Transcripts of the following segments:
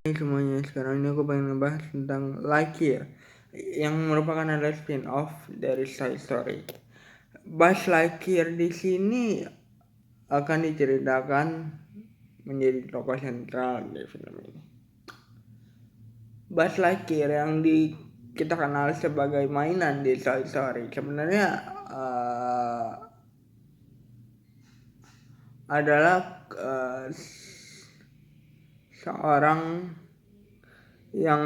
Semuanya, sekarang ini aku pengen ngebahas tentang Lightyear yang merupakan adalah spin-off dari Toy Story. Buzz Lightyear di sini akan diceritakan menjadi tokoh sentral di film ini. Buzz Lightyear yang kita kenal sebagai mainan di Toy Story sebenarnya adalah seorang yang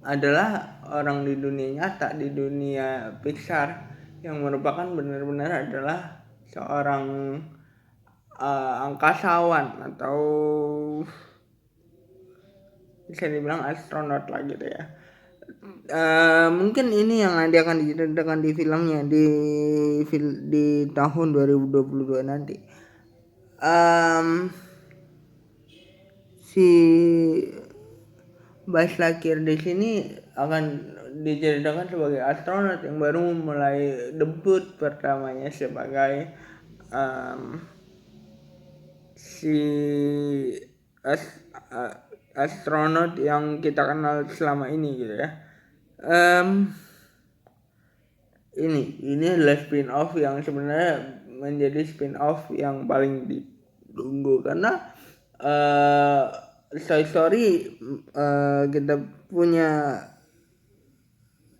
adalah orang di dunia nyata, di dunia Pixar, yang merupakan benar-benar adalah seorang angkasawan atau bisa dibilang astronot lah gitu ya. Mungkin ini yang nanti akan diceritakan di filmnya di tahun 2022 nanti. Si Buzz Lightyear di sini akan diceritakan sebagai astronot yang baru mulai debut pertamanya sebagai si astronot yang kita kenal selama ini gitu ya. Ini adalah spin off yang sebenarnya menjadi spin off yang paling ditunggu karena Toy Story kita punya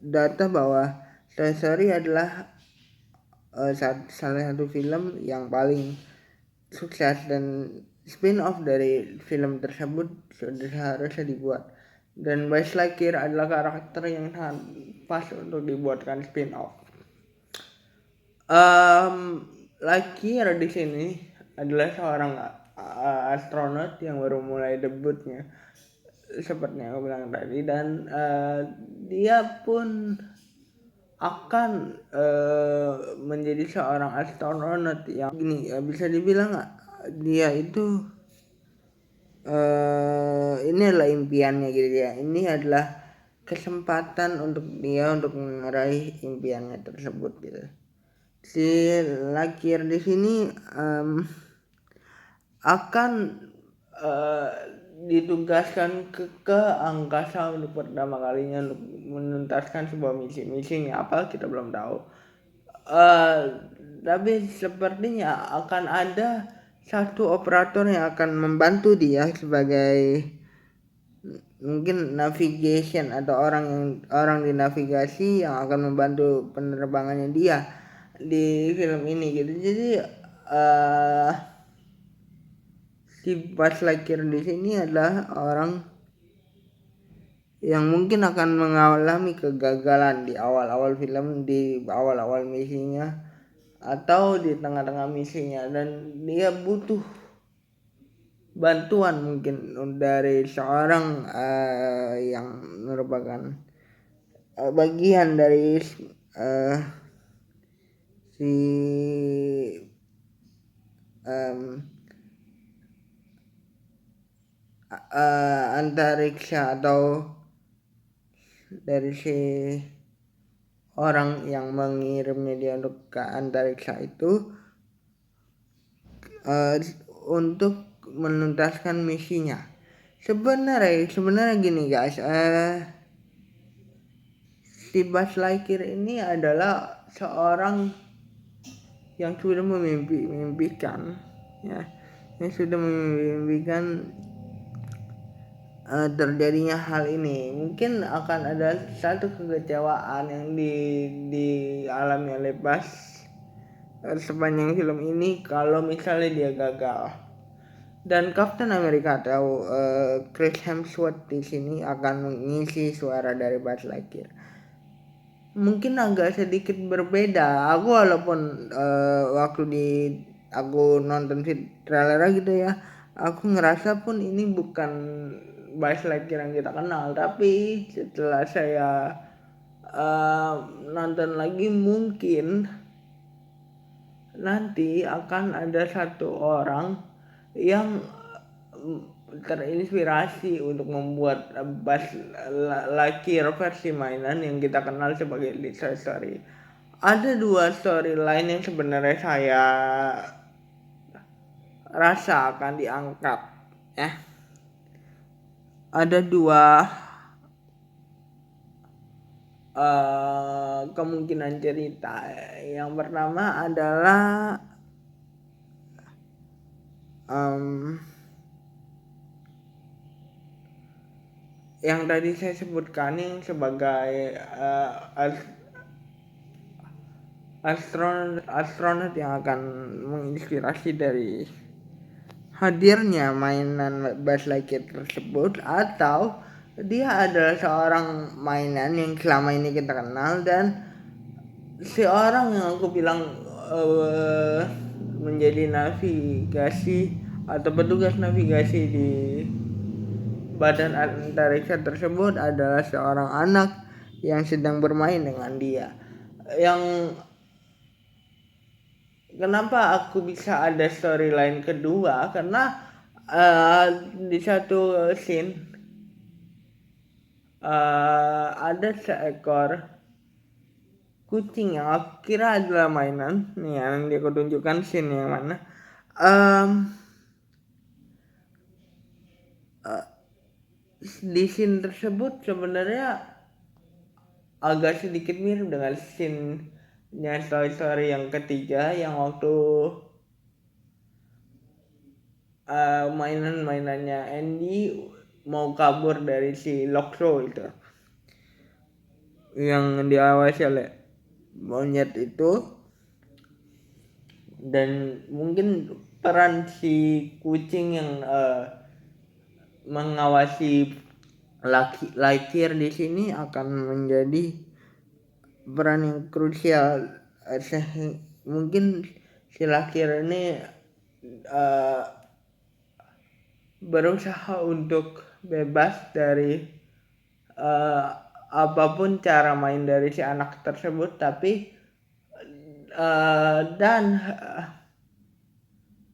data bahwa Toy Story adalah salah satu film yang paling sukses, dan spin off dari film tersebut sudah seharusnya dibuat, dan Buzz Lightyear adalah karakter yang sangat pas untuk dibuatkan spin off. Lightyear di sini adalah seorang astronot yang baru mulai debutnya seperti yang aku bilang tadi, dan dia pun akan menjadi seorang astronot yang gini ya, bisa dibilang dia itu ini adalah impiannya gitu ya. Ini adalah kesempatan untuk dia untuk meraih impiannya tersebut gitu. Si Lightyear di sini akan ditugaskan ke angkasa untuk pertama kalinya untuk menuntaskan sebuah misinya apa kita belum tahu. Tapi sepertinya akan ada satu operator yang akan membantu dia sebagai mungkin navigation atau orang di navigasi yang akan membantu penerbangannya dia di film ini gitu. Jadi si Buzz Lightyear di sini adalah orang yang mungkin akan mengalami kegagalan di awal-awal film, di awal-awal misinya atau di tengah-tengah misinya, dan dia butuh bantuan mungkin dari seorang yang merupakan bagian dari si antariksa atau dari si orang yang mengirimnya dia untuk ke antariksa itu untuk menuntaskan misinya. Sebenarnya gini guys, si Buzz Lightyear ini adalah seorang yang sudah memimpikan ya, yang sudah memimpikan terjadinya hal ini. Mungkin akan ada satu kekecewaan yang dialami oleh Buzz sepanjang film ini kalau misalnya dia gagal. Dan Captain America atau Chris Hemsworth di sini akan mengisi suara dari Buzz Lightyear. Mungkin agak sedikit berbeda. Aku walaupun waktu aku nonton trailer gitu ya, aku ngerasa pun ini bukan Buzz Lightyear yang kita kenal. Tapi setelah saya nonton lagi, mungkin nanti akan ada satu orang yang terinspirasi untuk membuat Buzz Lightyear versi mainan yang kita kenal sebagai Toy Story. Ada dua storyline yang sebenarnya saya rasa akan diangkat ya. ada dua kemungkinan cerita. Yang pertama adalah yang tadi saya sebutkan yang sebagai astronot yang akan menginspirasi dari hadirnya mainan Buzz Lightyear tersebut, atau dia adalah seorang mainan yang selama ini kita kenal dan seorang yang aku bilang menjadi navigasi atau petugas navigasi di badan antariksa tersebut adalah seorang anak yang sedang bermain dengan dia. Yang kenapa aku bisa ada storyline kedua, karena di satu scene ada seekor kucing yang aku kira adalah mainan nih, yang dia tunjukkan scene yang mana di scene tersebut sebenarnya agak sedikit mirip dengan scene-nya Toy Story yang ketiga, yang waktu mainan-mainannya Andy mau kabur dari si Lokso itu, yang diawasi oleh monyet itu. Dan mungkin peran si kucing yang mengawasi Lightyear di sini akan menjadi peran yang krusial. Mungkin si Lightyear ini berusaha untuk bebas dari apapun cara main dari si anak tersebut, tapi dan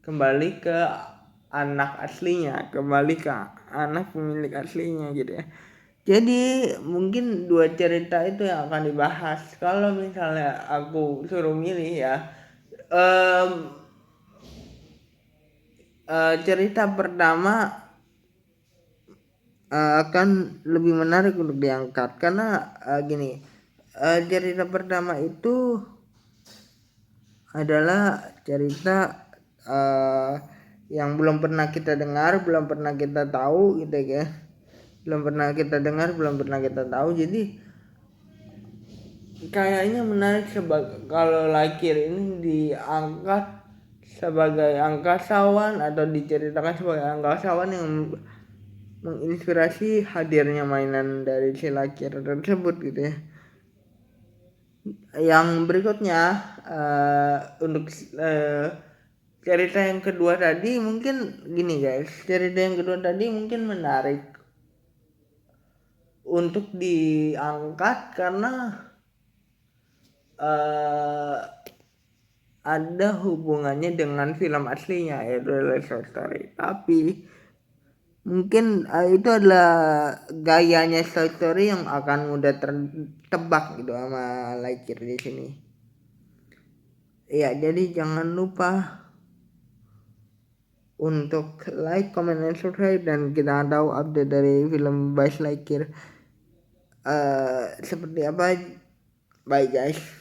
kembali ke anak aslinya, kembali ke anak pemilik aslinya gitu ya. Jadi mungkin dua cerita itu yang akan dibahas. Kalau misalnya aku suruh milih ya, cerita pertama akan lebih menarik untuk diangkat karena gini, cerita pertama itu adalah cerita yang belum pernah kita dengar, belum pernah kita tahu gitu ya. Belum pernah kita dengar, belum pernah kita tahu. Jadi kayaknya menarik kalau Lightyear ini diangkat sebagai angkasawan atau diceritakan sebagai angkasawan yang menginspirasi hadirnya mainan dari si Lightyear tersebut gitu ya. Yang berikutnya untuk cerita yang kedua tadi mungkin gini guys, cerita yang kedua tadi mungkin menarik untuk diangkat karena ada hubungannya dengan film aslinya, yaitu Toy Story. Tapi mungkin itu adalah gayanya Toy Story yang akan mudah tertebak gitu sama Lightyear di sini. Ya, jadi jangan lupa untuk like, comment, dan subscribe, dan kita tahu update dari film Buzz Lightyear seperti apa. Bye guys.